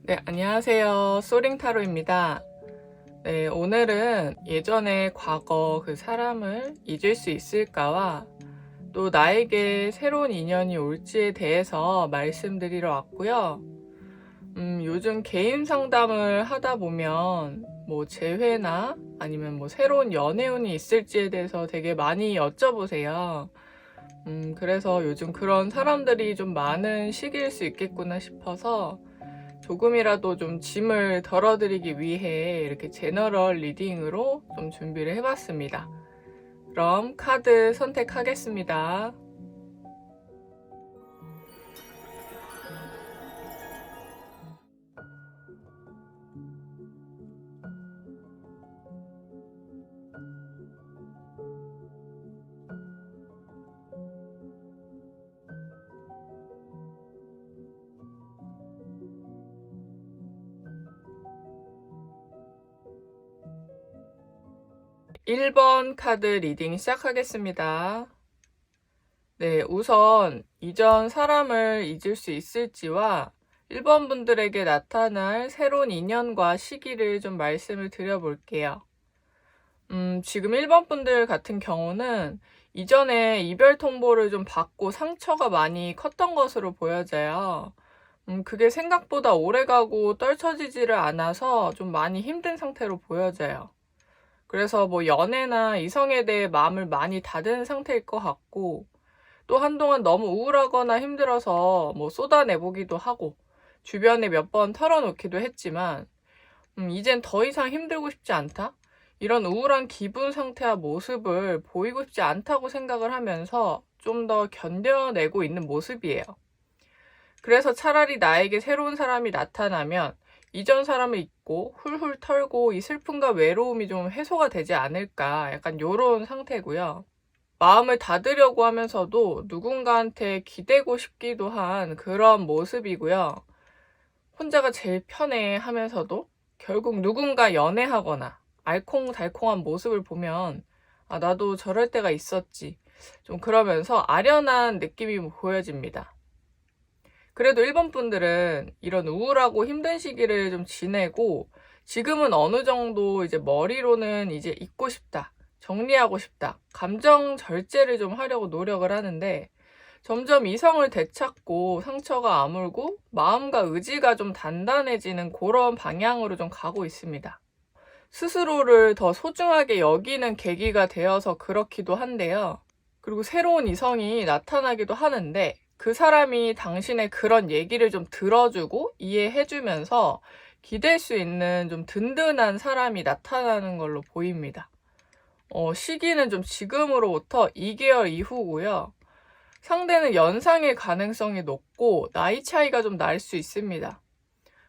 네, 안녕하세요. 소링타로입니다. 네, 오늘은 예전의 과거 그 사람을 잊을 수 있을까와 또 나에게 새로운 인연이 올지에 대해서 말씀드리러 왔고요. 요즘 개인 상담을 하다 보면 뭐 재회나 아니면 뭐 새로운 연애운이 있을지에 대해서 되게 많이 여쭤보세요. 그래서 요즘 그런 사람들이 좀 많은 시기일 수 있겠구나 싶어서 조금이라도 좀 짐을 덜어드리기 위해 이렇게 제너럴 리딩으로 좀 준비를 해봤습니다. 그럼 카드 선택하겠습니다. 1번 카드 리딩 시작하겠습니다. 네, 우선 이전 사람을 잊을 수 있을지와 1번 분들에게 나타날 새로운 인연과 시기를 좀 말씀을 드려볼게요. 지금 1번 분들 같은 경우는 이전에 이별 통보를 좀 받고 상처가 많이 컸던 것으로 보여져요. 그게 생각보다 오래가고 떨쳐지지를 않아서 좀 많이 힘든 상태로 보여져요. 그래서 뭐 연애나 이성에 대해 마음을 많이 닫은 상태일 것 같고, 또 한동안 너무 우울하거나 힘들어서 뭐 쏟아내보기도 하고, 주변에 몇 번 털어놓기도 했지만, 이젠 더 이상 힘들고 싶지 않다? 이런 우울한 기분 상태와 모습을 보이고 싶지 않다고 생각을 하면서 좀 더 견뎌내고 있는 모습이에요. 그래서 차라리 나에게 새로운 사람이 나타나면 이전 사람을 잊고 훌훌 털고 이 슬픔과 외로움이 좀 해소가 되지 않을까, 약간 요런 상태고요. 마음을 닫으려고 하면서도 누군가한테 기대고 싶기도 한 그런 모습이고요. 혼자가 제일 편해 하면서도 결국 누군가 연애하거나 알콩달콩한 모습을 보면 아, 나도 저럴 때가 있었지. 좀 그러면서 아련한 느낌이 보여집니다. 그래도 1번 분들은 이런 우울하고 힘든 시기를 좀 지내고 지금은 어느 정도 이제 머리로는 이제 잊고 싶다, 정리하고 싶다, 감정 절제를 좀 하려고 노력을 하는데 점점 이성을 되찾고 상처가 아물고 마음과 의지가 좀 단단해지는 그런 방향으로 좀 가고 있습니다. 스스로를 더 소중하게 여기는 계기가 되어서 그렇기도 한데요. 그리고 새로운 이성이 나타나기도 하는데 그 사람이 당신의 그런 얘기를 좀 들어주고 이해해주면서 기댈 수 있는 좀 든든한 사람이 나타나는 걸로 보입니다. 시기는 좀 지금으로부터 2개월 이후고요. 상대는 연상일 가능성이 높고 나이 차이가 좀 날 수 있습니다.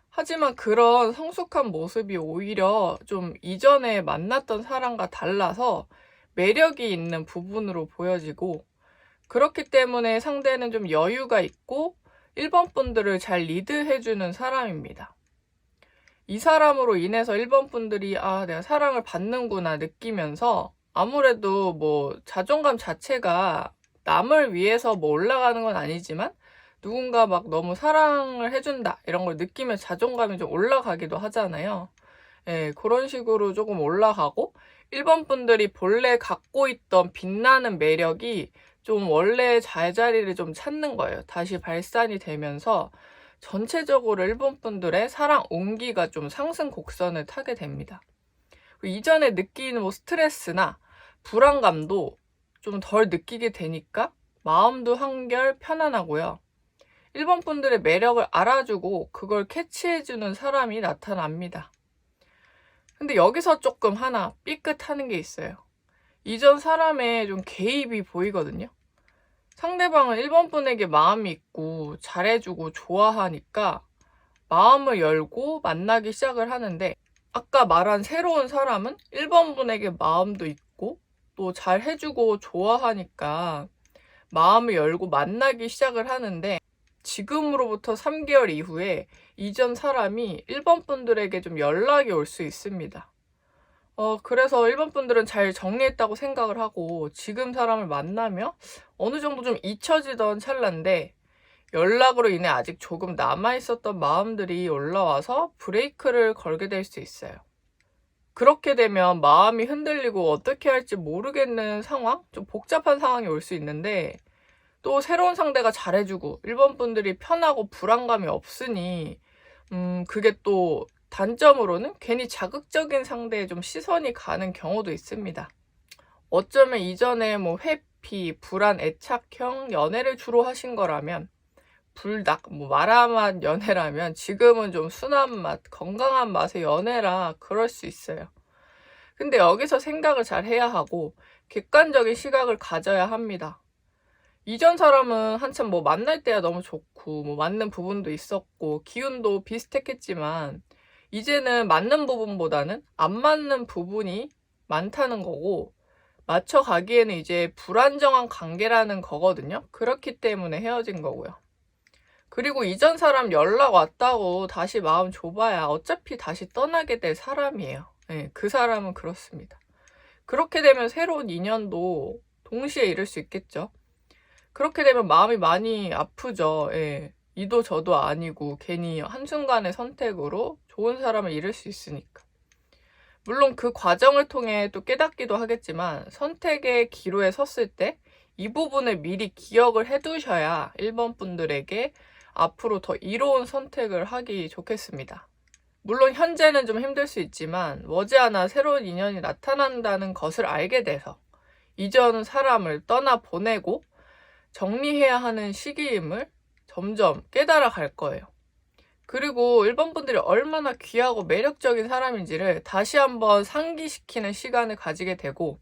하지만 그런 성숙한 모습이 오히려 좀 이전에 만났던 사람과 달라서 매력이 있는 부분으로 보여지고, 그렇기 때문에 상대는 좀 여유가 있고 1번 분들을 잘 리드해주는 사람입니다. 이 사람으로 인해서 1번 분들이 아, 내가 사랑을 받는구나 느끼면서 아무래도 뭐 자존감 자체가 남을 위해서 뭐 올라가는 건 아니지만 누군가 막 너무 사랑을 해준다 이런 걸 느끼면 자존감이 좀 올라가기도 하잖아요. 예, 그런 식으로 조금 올라가고 1번 분들이 본래 갖고 있던 빛나는 매력이 좀 원래 제자리를 좀 찾는 거예요. 다시 발산이 되면서 전체적으로 1번 분들의 사랑 온기가 좀 상승 곡선을 타게 됩니다. 이전에 느끼는 뭐 스트레스나 불안감도 좀 덜 느끼게 되니까 마음도 한결 편안하고요. 1번 분들의 매력을 알아주고 그걸 캐치해주는 사람이 나타납니다. 근데 여기서 조금 하나 삐끗하는 게 있어요. 이전 사람의 좀 개입이 보이거든요. 상대방은 1번 분에게 마음이 있고 잘해주고 좋아하니까 마음을 열고 만나기 시작을 하는데, 아까 말한 새로운 사람은 1번 분에게 마음도 있고 또 잘해주고 좋아하니까 마음을 열고 만나기 시작을 하는데, 지금으로부터 3개월 이후에 이전 사람이 1번 분들에게 좀 연락이 올 수 있습니다. 그래서 1번 분들은 잘 정리했다고 생각을 하고 지금 사람을 만나며 어느 정도 좀 잊혀지던 찰나인데 연락으로 인해 아직 조금 남아있었던 마음들이 올라와서 브레이크를 걸게 될 수 있어요. 그렇게 되면 마음이 흔들리고 어떻게 할지 모르겠는 상황? 좀 복잡한 상황이 올 수 있는데, 또 새로운 상대가 잘해주고 일본 분들이 편하고 불안감이 없으니 그게 또 단점으로는 괜히 자극적인 상대에 좀 시선이 가는 경우도 있습니다. 어쩌면 이전에 뭐 회피, 불안, 애착형 연애를 주로 하신 거라면, 불닭, 뭐 마라맛 연애라면 지금은 좀 순한 맛, 건강한 맛의 연애라 그럴 수 있어요. 근데 여기서 생각을 잘 해야 하고 객관적인 시각을 가져야 합니다. 이전 사람은 한참 뭐 만날 때야 너무 좋고 뭐 맞는 부분도 있었고 기운도 비슷했겠지만, 이제는 맞는 부분보다는 안 맞는 부분이 많다는 거고, 맞춰가기에는 이제 불안정한 관계라는 거거든요. 그렇기 때문에 헤어진 거고요. 그리고 이전 사람 연락 왔다고 다시 마음 좁아야 어차피 다시 떠나게 될 사람이에요. 네, 그 사람은 그렇습니다. 그렇게 되면 새로운 인연도 동시에 이룰 수 있겠죠. 그렇게 되면 마음이 많이 아프죠. 예. 이도 저도 아니고 괜히 한순간의 선택으로 좋은 사람을 잃을 수 있으니까. 물론 그 과정을 통해 또 깨닫기도 하겠지만, 선택의 기로에 섰을 때 이 부분을 미리 기억을 해두셔야 일본 분들에게 앞으로 더 이로운 선택을 하기 좋겠습니다. 물론 현재는 좀 힘들 수 있지만 머지않아 새로운 인연이 나타난다는 것을 알게 돼서 이전 사람을 떠나보내고 정리해야 하는 시기임을 점점 깨달아 갈 거예요. 그리고 일본 분들이 얼마나 귀하고 매력적인 사람인지를 다시 한번 상기시키는 시간을 가지게 되고,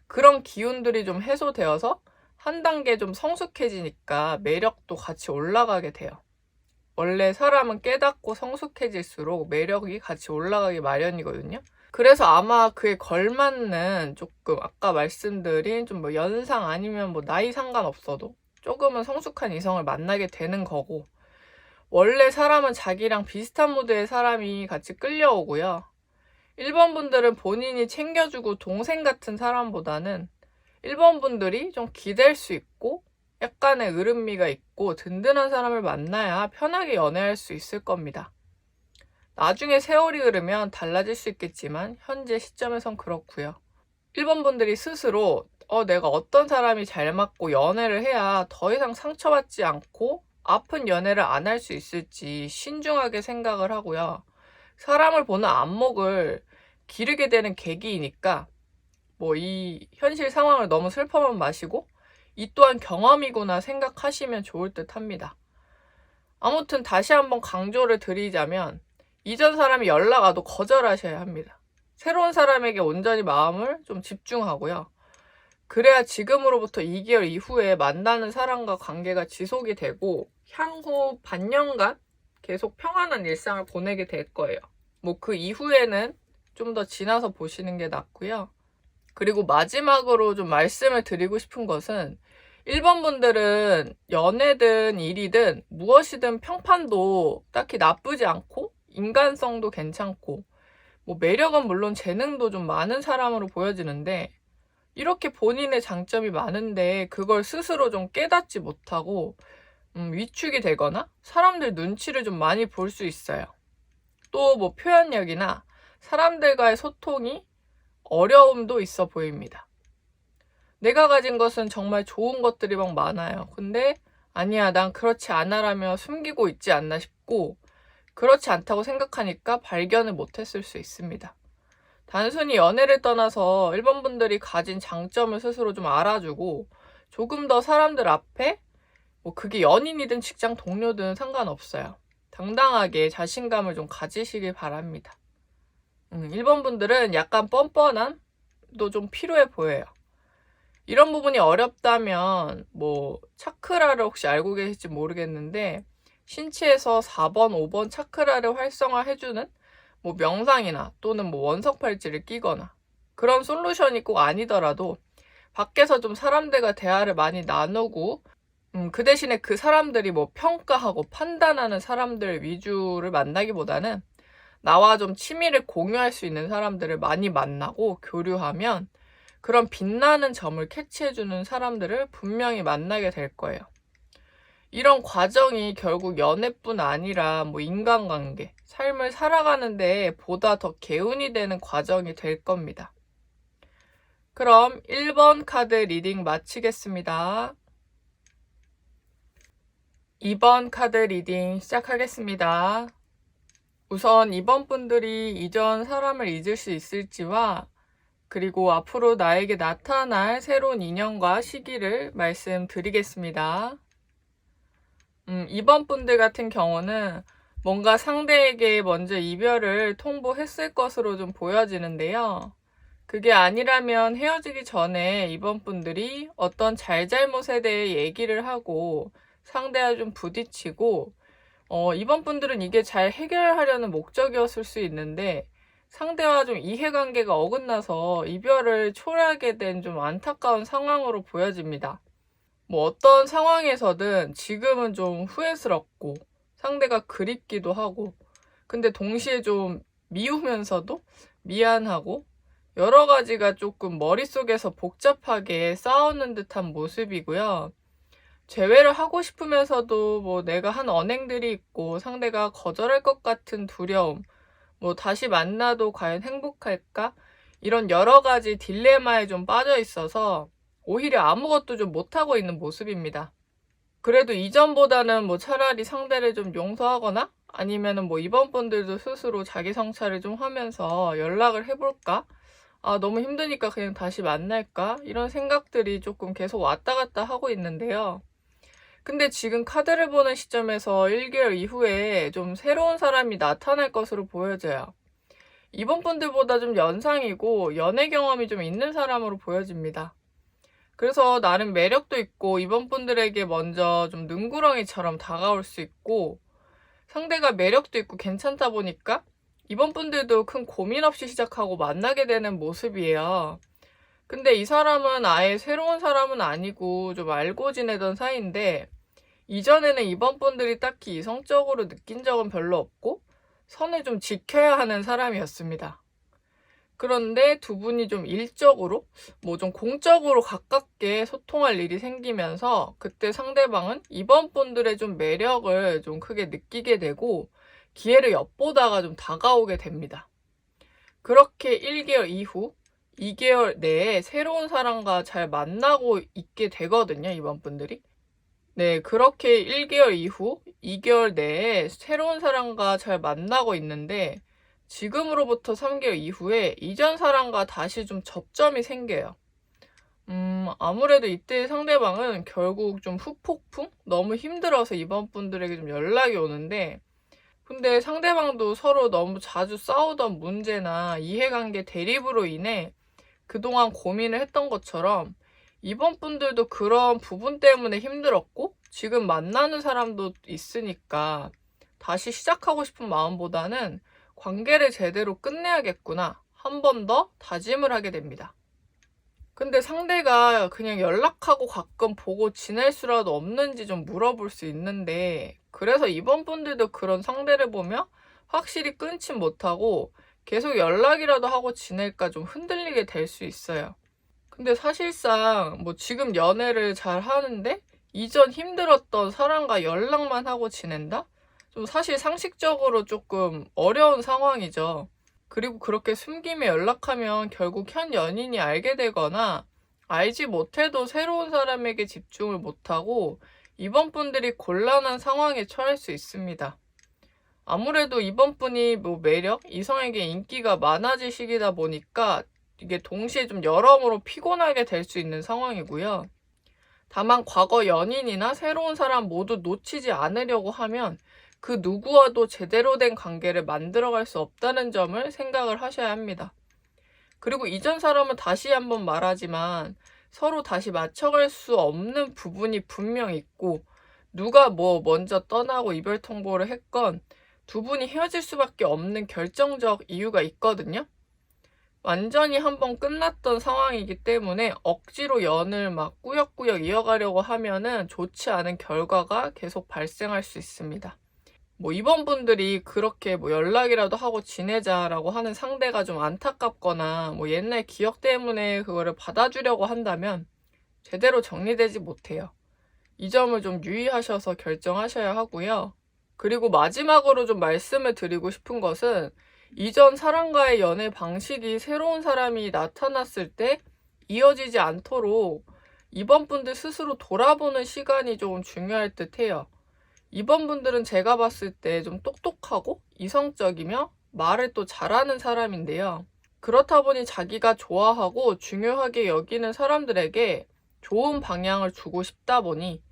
그런 기운들이 좀 해소되어서 한 단계 좀 성숙해지니까 매력도 같이 올라가게 돼요. 원래 사람은 깨닫고 성숙해질수록 매력이 같이 올라가기 마련이거든요. 그래서 아마 그에 걸맞는 조금 아까 말씀드린 좀 뭐 연상 아니면 뭐 나이 상관없어도 조금은 성숙한 이성을 만나게 되는 거고, 원래 사람은 자기랑 비슷한 무드의 사람이 같이 끌려오고요. 일본 분들은 본인이 챙겨주고 동생 같은 사람보다는 일본 분들이 좀 기댈 수 있고 약간의 으름미가 있고 든든한 사람을 만나야 편하게 연애할 수 있을 겁니다. 나중에 세월이 흐르면 달라질 수 있겠지만 현재 시점에선 그렇고요. 일본 분들이 스스로 내가 어떤 사람이 잘 맞고 연애를 해야 더 이상 상처받지 않고 아픈 연애를 안 할 수 있을지 신중하게 생각을 하고요. 사람을 보는 안목을 기르게 되는 계기이니까 뭐 이 현실 상황을 너무 슬퍼만 마시고 이 또한 경험이구나 생각하시면 좋을 듯 합니다. 아무튼 다시 한번 강조를 드리자면, 이전 사람이 연락 와도 거절하셔야 합니다. 새로운 사람에게 온전히 마음을 좀 집중하고요. 그래야 지금으로부터 2개월 이후에 만나는 사람과 관계가 지속이 되고 향후 반년간 계속 평안한 일상을 보내게 될 거예요. 뭐 그 이후에는 좀 더 지나서 보시는 게 낫고요. 그리고 마지막으로 좀 말씀을 드리고 싶은 것은, 일본 분들은 연애든 일이든 무엇이든 평판도 딱히 나쁘지 않고 인간성도 괜찮고 뭐 매력은 물론 재능도 좀 많은 사람으로 보여지는데, 이렇게 본인의 장점이 많은데 그걸 스스로 좀 깨닫지 못하고 위축이 되거나 사람들 눈치를 좀 많이 볼 수 있어요. 또 뭐 표현력이나 사람들과의 소통이 어려움도 있어 보입니다. 내가 가진 것은 정말 좋은 것들이 막 많아요. 근데 아니야, 난 그렇지 않아라며 숨기고 있지 않나 싶고, 그렇지 않다고 생각하니까 발견을 못했을 수 있습니다. 단순히 연애를 떠나서 일본 분들이 가진 장점을 스스로 좀 알아주고 조금 더 사람들 앞에 뭐 그게 연인이든 직장 동료든 상관없어요. 당당하게 자신감을 좀 가지시길 바랍니다. 일본 분들은 약간 뻔뻔함도 좀 필요해 보여요. 이런 부분이 어렵다면 뭐 차크라를 혹시 알고 계실지 모르겠는데, 신체에서 4번, 5번 차크라를 활성화해주는 뭐 명상이나 또는 뭐 원석팔찌를 끼거나, 그런 솔루션이 꼭 아니더라도 밖에서 좀 사람들과 대화를 많이 나누고 그 대신에 그 사람들이 뭐 평가하고 판단하는 사람들 위주를 만나기보다는 나와 좀 취미를 공유할 수 있는 사람들을 많이 만나고 교류하면 그런 빛나는 점을 캐치해주는 사람들을 분명히 만나게 될 거예요. 이런 과정이 결국 연애뿐 아니라 뭐 인간관계, 삶을 살아가는데 보다 더 개운이 되는 과정이 될 겁니다. 그럼 1번 카드 리딩 마치겠습니다. 2번 카드 리딩 시작하겠습니다. 우선 이번 분들이 이전 사람을 잊을 수 있을지와 그리고 앞으로 나에게 나타날 새로운 인연과 시기를 말씀드리겠습니다. 이번 분들 같은 경우는 뭔가 상대에게 먼저 이별을 통보했을 것으로 좀 보여지는데요. 그게 아니라면 헤어지기 전에 이번 분들이 어떤 잘잘못에 대해 얘기를 하고 상대와 좀 부딪히고 이번 분들은 이게 잘 해결하려는 목적이었을 수 있는데 상대와 좀 이해관계가 어긋나서 이별을 초래하게 된 좀 안타까운 상황으로 보여집니다. 뭐 어떤 상황에서든 지금은 좀 후회스럽고 상대가 그립기도 하고 근데 동시에 좀 미우면서도 미안하고 여러 가지가 조금 머릿속에서 복잡하게 싸우는 듯한 모습이고요. 재회를 하고 싶으면서도 뭐 내가 한 언행들이 있고 상대가 거절할 것 같은 두려움, 뭐 다시 만나도 과연 행복할까? 이런 여러 가지 딜레마에 좀 빠져 있어서 오히려 아무것도 좀 못하고 있는 모습입니다. 그래도 이전보다는 뭐 차라리 상대를 좀 용서하거나 아니면은 뭐 이번 분들도 스스로 자기 성찰을 좀 하면서 연락을 해볼까? 너무 힘드니까 그냥 다시 만날까? 이런 생각들이 조금 계속 왔다 갔다 하고 있는데요. 근데 지금 카드를 보는 시점에서 1개월 이후에 좀 새로운 사람이 나타날 것으로 보여져요. 이번 분들보다 좀 연상이고 연애 경험이 좀 있는 사람으로 보여집니다. 그래서 나름 매력도 있고 이번 분들에게 먼저 좀 능구렁이처럼 다가올 수 있고 상대가 매력도 있고 괜찮다 보니까 이번 분들도 큰 고민 없이 시작하고 만나게 되는 모습이에요. 근데 이 사람은 아예 새로운 사람은 아니고 좀 알고 지내던 사이인데 이전에는 이번 분들이 딱히 이성적으로 느낀 적은 별로 없고 선을 좀 지켜야 하는 사람이었습니다. 그런데 두 분이 좀 일적으로 뭐 좀 공적으로 가깝게 소통할 일이 생기면서 그때 상대방은 이번 분들의 좀 매력을 좀 크게 느끼게 되고 기회를 엿보다가 좀 다가오게 됩니다. 그렇게 1개월 이후 2개월 내에 새로운 사람과 잘 만나고 있게 되거든요, 이번 분들이. 네, 그렇게 1개월 이후 2개월 내에 새로운 사람과 잘 만나고 있는데 지금으로부터 3개월 이후에 이전 사람과 다시 좀 접점이 생겨요. 아무래도 이때 상대방은 결국 좀 후폭풍? 너무 힘들어서 이번 분들에게 좀 연락이 오는데 근데 상대방도 서로 너무 자주 싸우던 문제나 이해관계 대립으로 인해 그동안 고민을 했던 것처럼 이번 분들도 그런 부분 때문에 힘들었고 지금 만나는 사람도 있으니까 다시 시작하고 싶은 마음보다는 관계를 제대로 끝내야겠구나 한 번 더 다짐을 하게 됩니다. 근데 상대가 그냥 연락하고 가끔 보고 지낼 수라도 없는지 좀 물어볼 수 있는데 그래서 이번 분들도 그런 상대를 보면 확실히 끊지 못하고 계속 연락이라도 하고 지낼까 좀 흔들리게 될 수 있어요. 근데 사실상 뭐 지금 연애를 잘 하는데 이전 힘들었던 사람과 연락만 하고 지낸다? 좀 사실 상식적으로 조금 어려운 상황이죠. 그리고 그렇게 숨기며 연락하면 결국 현 연인이 알게 되거나 알지 못해도 새로운 사람에게 집중을 못하고 이번 분들이 곤란한 상황에 처할 수 있습니다. 아무래도 이번 분이 뭐 매력, 이성에게 인기가 많아질 시기다 보니까 이게 동시에 좀 여러모로 피곤하게 될 수 있는 상황이고요. 다만 과거 연인이나 새로운 사람 모두 놓치지 않으려고 하면 그 누구와도 제대로 된 관계를 만들어갈 수 없다는 점을 생각을 하셔야 합니다. 그리고 이전 사람은 다시 한번 말하지만 서로 다시 맞춰갈 수 없는 부분이 분명 있고 누가 뭐 먼저 떠나고 이별 통보를 했건 두 분이 헤어질 수밖에 없는 결정적 이유가 있거든요. 완전히 한번 끝났던 상황이기 때문에 억지로 연을 막 꾸역꾸역 이어가려고 하면은 좋지 않은 결과가 계속 발생할 수 있습니다. 뭐 이번 분들이 그렇게 뭐 연락이라도 하고 지내자라고 하는 상대가 좀 안타깝거나 뭐 옛날 기억 때문에 그거를 받아주려고 한다면 제대로 정리되지 못해요. 이 점을 좀 유의하셔서 결정하셔야 하고요. 그리고 마지막으로 좀 말씀을 드리고 싶은 것은 이전 사람과의 연애 방식이 새로운 사람이 나타났을 때 이어지지 않도록 이번 분들 스스로 돌아보는 시간이 조금 중요할 듯 해요. 이번 분들은 제가 봤을 때 좀 똑똑하고 이성적이며 말을 또 잘하는 사람인데요. 그렇다 보니 자기가 좋아하고 중요하게 여기는 사람들에게 좋은 방향을 주고 싶다 보니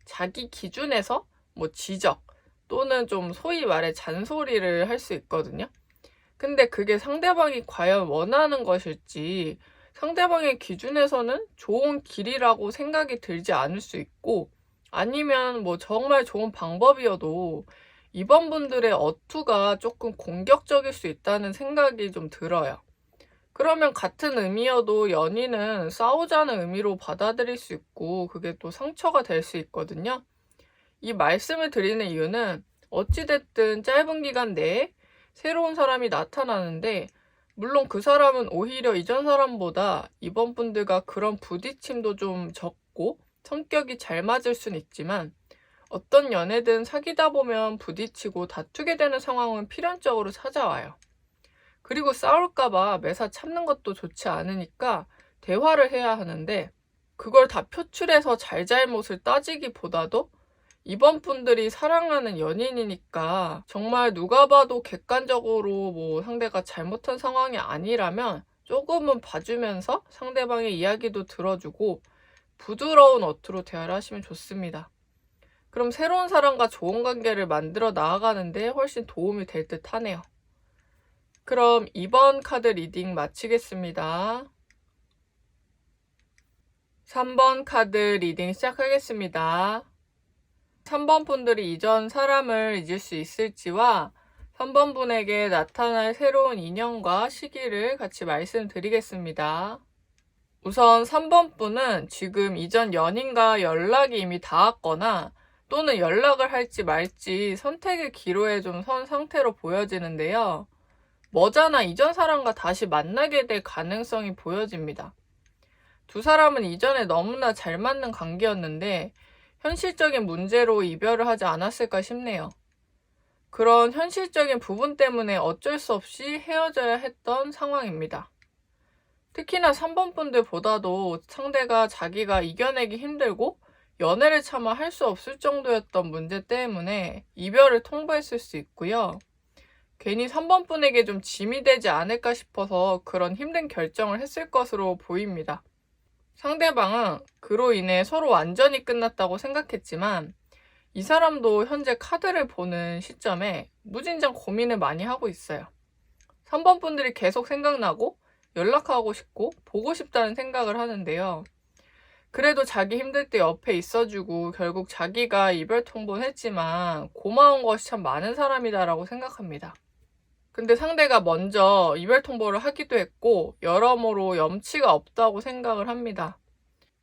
자기 기준에서 뭐 지적 또는 좀 소위 말해 잔소리를 할 수 있거든요. 근데 그게 상대방이 과연 원하는 것일지 상대방의 기준에서는 좋은 길이라고 생각이 들지 않을 수 있고 아니면 뭐 정말 좋은 방법이어도 이번 분들의 어투가 조금 공격적일 수 있다는 생각이 좀 들어요. 그러면 같은 의미여도 연인은 싸우자는 의미로 받아들일 수 있고 그게 또 상처가 될 수 있거든요. 이 말씀을 드리는 이유는 어찌됐든 짧은 기간 내에 새로운 사람이 나타나는데 물론 그 사람은 오히려 이전 사람보다 이번 분들과 그런 부딪힘도 좀 적고 성격이 잘 맞을 순 있지만 어떤 연애든 사귀다 보면 부딪히고 다투게 되는 상황은 필연적으로 찾아와요. 그리고 싸울까봐 매사 참는 것도 좋지 않으니까 대화를 해야 하는데 그걸 다 표출해서 잘잘못을 따지기보다도 이번 분들이 사랑하는 연인이니까 정말 누가 봐도 객관적으로 뭐 상대가 잘못한 상황이 아니라면 조금은 봐주면서 상대방의 이야기도 들어주고 부드러운 어투로 대화를 하시면 좋습니다. 그럼 새로운 사람과 좋은 관계를 만들어 나아가는데 훨씬 도움이 될 듯 하네요. 그럼 이번 카드 리딩 마치겠습니다. 3번 카드 리딩 시작하겠습니다. 3번 분들이 이전 사람을 잊을 수 있을지와 3번 분에게 나타날 새로운 인연과 시기를 같이 말씀드리겠습니다. 우선 3번 분은 지금 이전 연인과 연락이 이미 닿았거나 또는 연락을 할지 말지 선택의 기로에 좀 선 상태로 보여지는데요. 머지않아 이전 사람과 다시 만나게 될 가능성이 보여집니다. 두 사람은 이전에 너무나 잘 맞는 관계였는데 현실적인 문제로 이별을 하지 않았을까 싶네요. 그런 현실적인 부분 때문에 어쩔 수 없이 헤어져야 했던 상황입니다. 특히나 3번 분들보다도 상대가 자기가 이겨내기 힘들고 연애를 차마 할 수 없을 정도였던 문제 때문에 이별을 통보했을 수 있고요. 괜히 3번 분에게 좀 짐이 되지 않을까 싶어서 그런 힘든 결정을 했을 것으로 보입니다. 상대방은 그로 인해 서로 완전히 끝났다고 생각했지만 이 사람도 현재 카드를 보는 시점에 무진장 고민을 많이 하고 있어요. 3번 분들이 계속 생각나고 연락하고 싶고 보고 싶다는 생각을 하는데요. 그래도 자기 힘들 때 옆에 있어주고 결국 자기가 이별 통보는 했지만 고마운 것이 참 많은 사람이다라고 생각합니다. 근데 상대가 먼저 이별 통보를 하기도 했고 여러모로 염치가 없다고 생각을 합니다.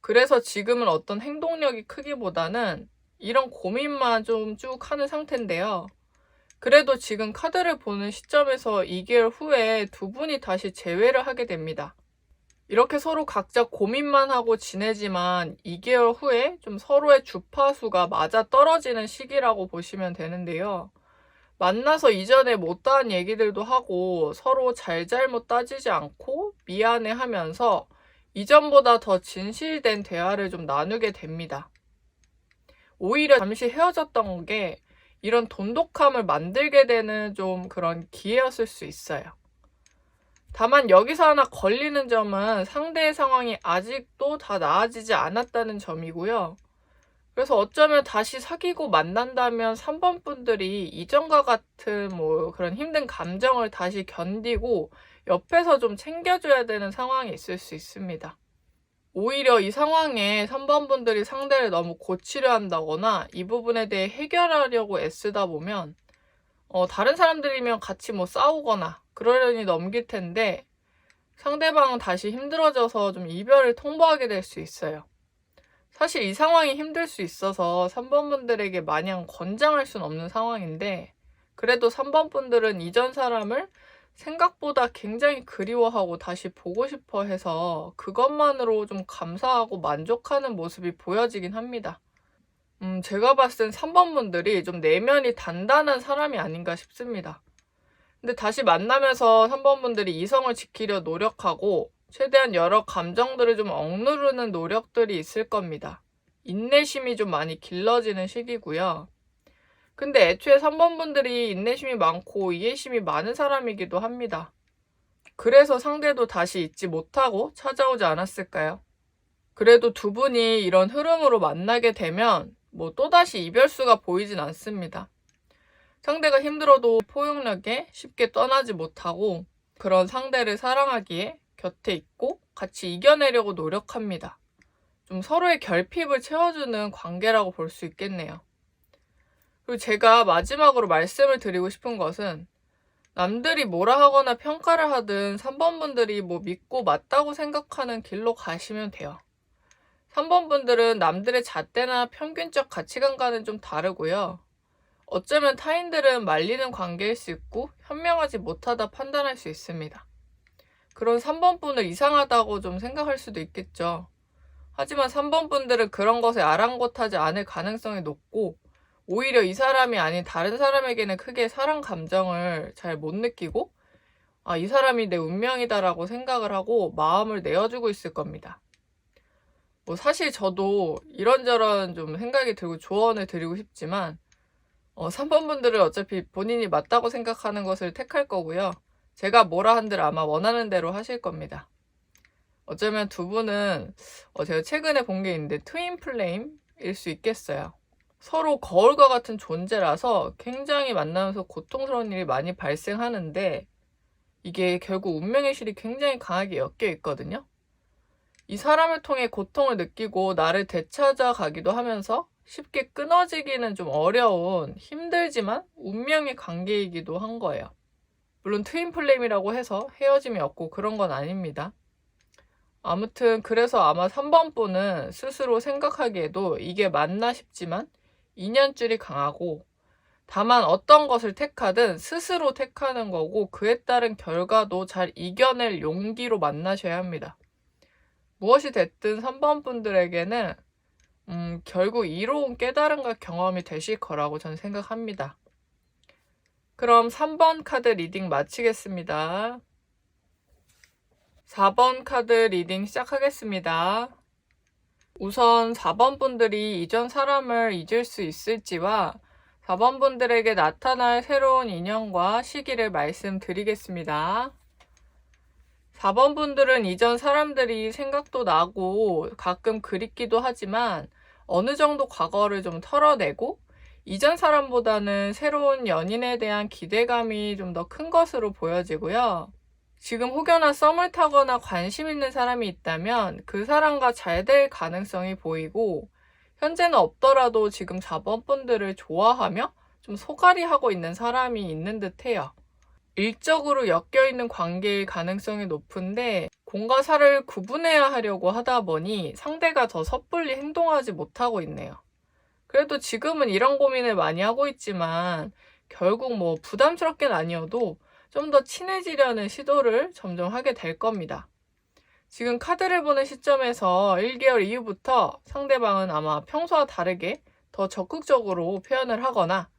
그래서 지금은 어떤 행동력이 크기보다는 이런 고민만 좀 쭉 하는 상태인데요. 그래도 지금 카드를 보는 시점에서 2개월 후에 두 분이 다시 재회를 하게 됩니다. 이렇게 서로 각자 고민만 하고 지내지만 2개월 후에 좀 서로의 주파수가 맞아 떨어지는 시기라고 보시면 되는데요. 만나서 이전에 못다한 얘기들도 하고 서로 잘잘못 따지지 않고 미안해 하면서 이전보다 더 진실된 대화를 좀 나누게 됩니다. 오히려 잠시 헤어졌던 게 이런 돈독함을 만들게 되는 좀 그런 기회였을 수 있어요. 다만 여기서 하나 걸리는 점은 상대의 상황이 아직도 다 나아지지 않았다는 점이고요. 그래서 어쩌면 다시 사귀고 만난다면 3번 분들이 이전과 같은 뭐 그런 힘든 감정을 다시 견디고 옆에서 좀 챙겨줘야 되는 상황이 있을 수 있습니다. 오히려 이 상황에 3번 분들이 상대를 너무 고치려 한다거나 이 부분에 대해 해결하려고 애쓰다 보면 다른 사람들이면 같이 뭐 싸우거나 그러려니 넘길 텐데 상대방은 다시 힘들어져서 좀 이별을 통보하게 될 수 있어요. 사실 이 상황이 힘들 수 있어서 3번 분들에게 마냥 권장할 순 없는 상황인데 그래도 3번 분들은 이전 사람을 생각보다 굉장히 그리워하고 다시 보고 싶어 해서 그것만으로 좀 감사하고 만족하는 모습이 보여지긴 합니다. 제가 봤을 땐 3번 분들이 좀 내면이 단단한 사람이 아닌가 싶습니다. 근데 다시 만나면서 3번 분들이 이성을 지키려 노력하고 최대한 여러 감정들을 좀 억누르는 노력들이 있을 겁니다. 인내심이 좀 많이 길러지는 시기고요. 근데 애초에 3번 분들이 인내심이 많고 이해심이 많은 사람이기도 합니다. 그래서 상대도 다시 잊지 못하고 찾아오지 않았을까요? 그래도 두 분이 이런 흐름으로 만나게 되면 또다시 이별수가 보이진 않습니다. 상대가 힘들어도 포용력에 쉽게 떠나지 못하고 그런 상대를 사랑하기에 곁에 있고 같이 이겨내려고 노력합니다. 좀 서로의 결핍을 채워주는 관계라고 볼 수 있겠네요. 그리고 제가 마지막으로 말씀을 드리고 싶은 것은 남들이 뭐라 하거나 평가를 하든 3번 분들이 믿고 맞다고 생각하는 길로 가시면 돼요. 3번 분들은 남들의 잣대나 평균적 가치관과는 좀 다르고요. 어쩌면 타인들은 말리는 관계일 수 있고 현명하지 못하다 판단할 수 있습니다. 그런 3번 분을 이상하다고 좀 생각할 수도 있겠죠. 하지만 3번 분들은 그런 것에 아랑곳하지 않을 가능성이 높고 오히려 이 사람이 아닌 다른 사람에게는 크게 사랑 감정을 잘 못 느끼고 이 사람이 내 운명이다라고 생각을 하고 마음을 내어주고 있을 겁니다. 사실 저도 이런저런 좀 생각이 들고 조언을 드리고 싶지만 3번 분들은 어차피 본인이 맞다고 생각하는 것을 택할 거고요. 제가 뭐라 한들 아마 원하는 대로 하실 겁니다. 어쩌면 두 분은 제가 최근에 본 게 있는데 트윈 플레임일 수 있겠어요. 서로 거울과 같은 존재라서 굉장히 만나면서 고통스러운 일이 많이 발생하는데 이게 결국 운명의 실이 굉장히 강하게 엮여 있거든요. 이 사람을 통해 고통을 느끼고 나를 되찾아가기도 하면서 쉽게 끊어지기는 좀 어려운 힘들지만 운명의 관계이기도 한 거예요. 물론 트윈 플레임이라고 해서 헤어짐이 없고 그런 건 아닙니다. 아무튼 그래서 아마 3번 분은 스스로 생각하기에도 이게 맞나 싶지만 인연줄이 강하고 다만 어떤 것을 택하든 스스로 택하는 거고 그에 따른 결과도 잘 이겨낼 용기로 만나셔야 합니다. 무엇이 됐든 3번 분들에게는 결국 이로운 깨달음과 경험이 되실 거라고 저는 생각합니다. 그럼 3번 카드 리딩 마치겠습니다. 4번 카드 리딩 시작하겠습니다. 우선 4번 분들이 이전 사람을 잊을 수 있을지와 4번 분들에게 나타날 새로운 인연과 시기를 말씀드리겠습니다. 4번 분들은 이전 사람들이 생각도 나고 가끔 그립기도 하지만 어느 정도 과거를 좀 털어내고 이전 사람보다는 새로운 연인에 대한 기대감이 좀 더 큰 것으로 보여지고요. 지금 혹여나 썸을 타거나 관심 있는 사람이 있다면 그 사람과 잘 될 가능성이 보이고 현재는 없더라도 지금 4번 분들을 좋아하며 좀 소갈이하고 있는 사람이 있는 듯해요. 일적으로 엮여있는 관계일 가능성이 높은데 공과 사를 구분해야 하려고 하다 보니 상대가 더 섣불리 행동하지 못하고 있네요. 그래도 지금은 이런 고민을 많이 하고 있지만 결국 부담스럽게는 아니어도 좀 더 친해지려는 시도를 점점 하게 될 겁니다. 지금 카드를 보는 시점에서 1개월 이후부터 상대방은 아마 평소와 다르게 더 적극적으로 표현을 하거나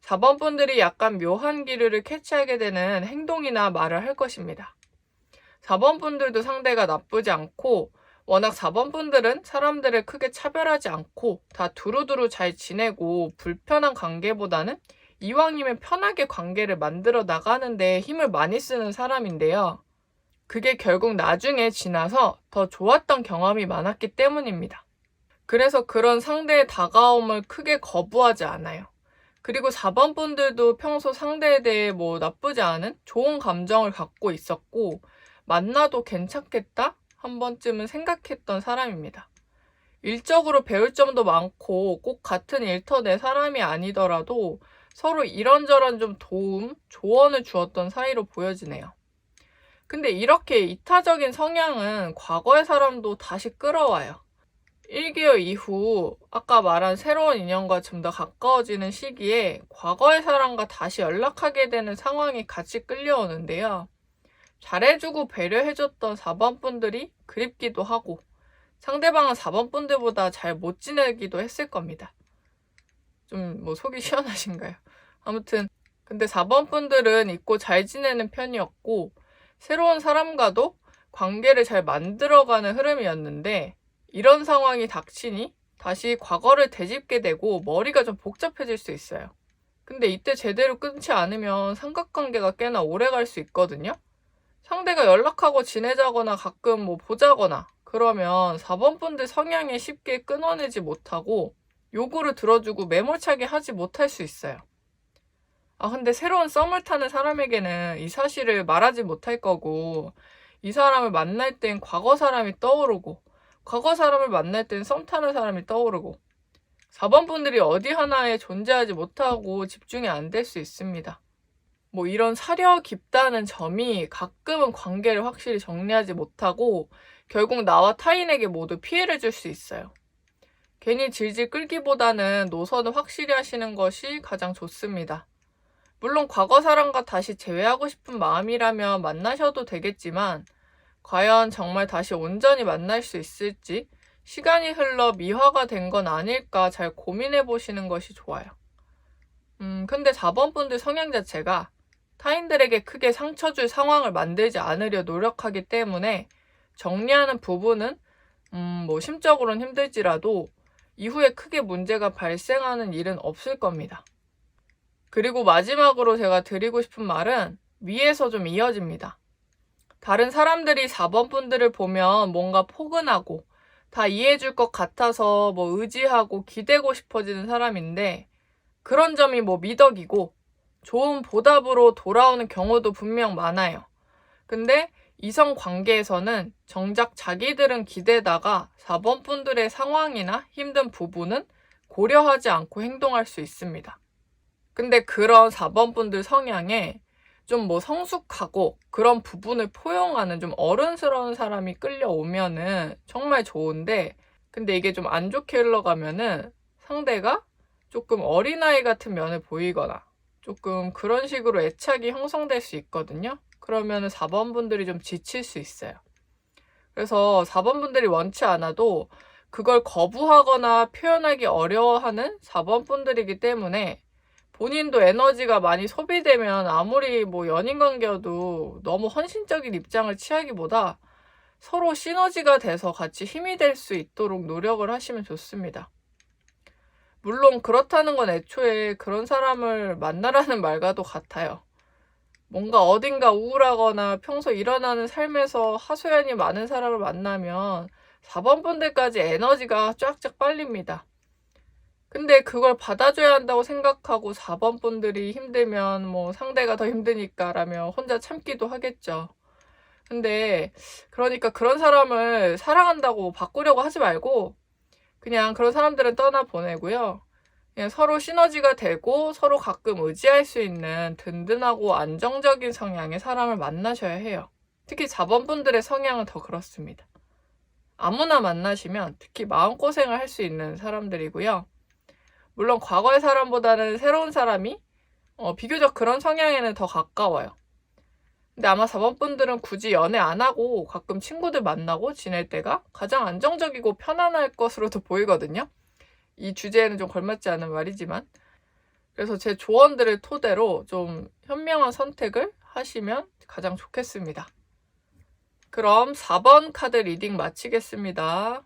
4번 분들이 약간 묘한 기류를 캐치하게 되는 행동이나 말을 할 것입니다. 4번 분들도 상대가 나쁘지 않고 워낙 4번 분들은 사람들을 크게 차별하지 않고 다 두루두루 잘 지내고 불편한 관계보다는 이왕이면 편하게 관계를 만들어 나가는데 힘을 많이 쓰는 사람인데요. 그게 결국 나중에 지나서 더 좋았던 경험이 많았기 때문입니다. 그래서 그런 상대의 다가옴을 크게 거부하지 않아요. 그리고 4번 분들도 평소 상대에 대해 나쁘지 않은 좋은 감정을 갖고 있었고 만나도 괜찮겠다? 한 번쯤은 생각했던 사람입니다. 일적으로 배울 점도 많고 꼭 같은 일터내 사람이 아니더라도 서로 이런저런 좀 도움, 조언을 주었던 사이로 보여지네요. 근데 이렇게 이타적인 성향은 과거의 사람도 다시 끌어와요. 1개월 이후 아까 말한 새로운 인연과 좀 더 가까워지는 시기에 과거의 사람과 다시 연락하게 되는 상황이 같이 끌려오는데요. 잘해주고 배려해줬던 4번 분들이 그립기도 하고 상대방은 4번 분들보다 잘 못 지내기도 했을 겁니다. 좀 뭐 속이 시원하신가요? 아무튼 근데 4번 분들은 잊고 잘 지내는 편이었고 새로운 사람과도 관계를 잘 만들어가는 흐름이었는데 이런 상황이 닥치니 다시 과거를 되짚게 되고 머리가 좀 복잡해질 수 있어요. 근데 이때 제대로 끊지 않으면 삼각관계가 꽤나 오래 갈 수 있거든요. 상대가 연락하고 지내자거나 가끔 뭐 보자거나 그러면 4번 분들 성향에 쉽게 끊어내지 못하고 요구를 들어주고 매몰차게 하지 못할 수 있어요. 근데 새로운 썸을 타는 사람에게는 이 사실을 말하지 못할 거고 이 사람을 만날 땐 과거 사람이 떠오르고 과거 사람을 만날 땐 썸 타는 사람이 떠오르고 4번 분들이 어디 하나에 존재하지 못하고 집중이 안 될 수 있습니다. 뭐 이런 사려 깊다는 점이 가끔은 관계를 확실히 정리하지 못하고 결국 나와 타인에게 모두 피해를 줄 수 있어요. 괜히 질질 끌기보다는 노선을 확실히 하시는 것이 가장 좋습니다. 물론 과거 사람과 다시 재회하고 싶은 마음이라면 만나셔도 되겠지만 과연 정말 다시 온전히 만날 수 있을지 시간이 흘러 미화가 된 건 아닐까 잘 고민해 보시는 것이 좋아요. 근데 4번 분들 성향 자체가 타인들에게 크게 상처 줄 상황을 만들지 않으려 노력하기 때문에 정리하는 부분은 뭐 심적으로는 힘들지라도 이후에 크게 문제가 발생하는 일은 없을 겁니다. 그리고 마지막으로 제가 드리고 싶은 말은 위에서 좀 이어집니다. 다른 사람들이 4번 분들을 보면 뭔가 포근하고 다 이해해줄 것 같아서 뭐 의지하고 기대고 싶어지는 사람인데 그런 점이 뭐 미덕이고 좋은 보답으로 돌아오는 경우도 분명 많아요. 근데 이성 관계에서는 정작 자기들은 기대다가 4번 분들의 상황이나 힘든 부분은 고려하지 않고 행동할 수 있습니다. 근데 그런 4번 분들 성향에 좀 뭐 성숙하고 그런 부분을 포용하는 좀 어른스러운 사람이 끌려오면은 정말 좋은데 근데 이게 좀 안 좋게 흘러가면은 상대가 조금 어린아이 같은 면을 보이거나 조금 그런 식으로 애착이 형성될 수 있거든요. 그러면은 4번 분들이 좀 지칠 수 있어요. 그래서 4번 분들이 원치 않아도 그걸 거부하거나 표현하기 어려워하는 4번 분들이기 때문에 본인도 에너지가 많이 소비되면 아무리 뭐 연인 관계여도 너무 헌신적인 입장을 취하기보다 서로 시너지가 돼서 같이 힘이 될 수 있도록 노력을 하시면 좋습니다. 물론 그렇다는 건 애초에 그런 사람을 만나라는 말과도 같아요. 뭔가 어딘가 우울하거나 평소 일어나는 삶에서 하소연이 많은 사람을 만나면 4번 분들까지 에너지가 쫙쫙 빨립니다. 근데 그걸 받아줘야 한다고 생각하고 4번 분들이 힘들면 뭐 상대가 더 힘드니까라며 혼자 참기도 하겠죠. 근데 그러니까 그런 사람을 사랑한다고 바꾸려고 하지 말고 그냥 그런 사람들은 떠나보내고요. 그냥 서로 시너지가 되고 서로 가끔 의지할 수 있는 든든하고 안정적인 성향의 사람을 만나셔야 해요. 특히 4번 분들의 성향은 더 그렇습니다. 아무나 만나시면 특히 마음고생을 할 수 있는 사람들이고요. 물론 과거의 사람보다는 새로운 사람이 비교적 그런 성향에는 더 가까워요. 근데 아마 4번 분들은 굳이 연애 안 하고 가끔 친구들 만나고 지낼 때가 가장 안정적이고 편안할 것으로도 보이거든요. 이 주제에는 좀 걸맞지 않은 말이지만 그래서 제 조언들을 토대로 좀 현명한 선택을 하시면 가장 좋겠습니다. 그럼 4번 카드 리딩 마치겠습니다.